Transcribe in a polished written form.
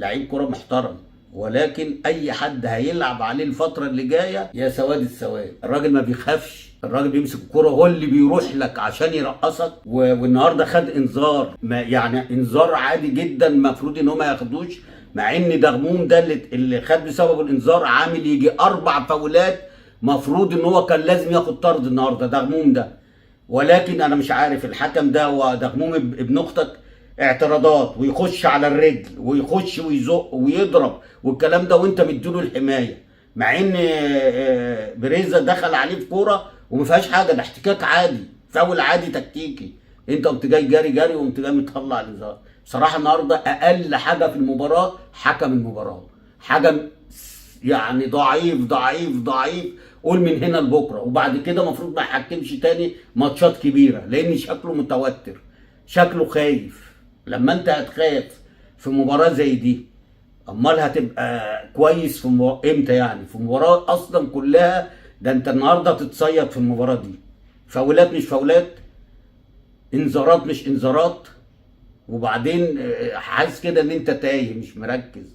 لعيب كرة محترم، ولكن اي حد هيلعب عليه الفترة اللي جاية يا سواد السواد. الراجل ما بيخافش، الراجل بيمسك الكرة هو اللي بيروح لك عشان يرقصك. والنهارده خد انذار، ما يعني انذار عادي جدا المفروض ان هو ما ياخدوش، مع ان دغموم ده اللي خد بسبب الانذار عامل يجي 4 فاولات، مفروض ان هو كان لازم ياخد طرد النهارده دغموم ده. ولكن انا مش عارف الحكم ده هو دغموم ابن اختك، اعتراضات ويخش على الرجل ويخش ويزق ويضرب والكلام ده وانت مديله الحمايه، مع ان بريزا دخل عليه في كوره وما فيهاش حاجه، ده احتكاك عادي، فاول عادي تكتيكي. انت قمت جاي جاري جاري وقمت جاي مطلع الانذار. بصراحه النهارده اقل حاجه في المباراه حكم المباراه، حكم يعني ضعيف ضعيف ضعيف. قول من هنا لبكره، وبعد كده المفروض ما يحكمش تاني ماتشات كبيره، لان شكله متوتر، شكله خايف. لما انت هتخاف في مباراه زي دي، امال هتبقى كويس في امتى؟ يعني في مباراه اصلا كلها، ده انت النهارده تتصيد في المباراه دي، فاولات مش فاولات، انذارات مش انذارات، وبعدين حاسس كده ان انت تايه مش مركز.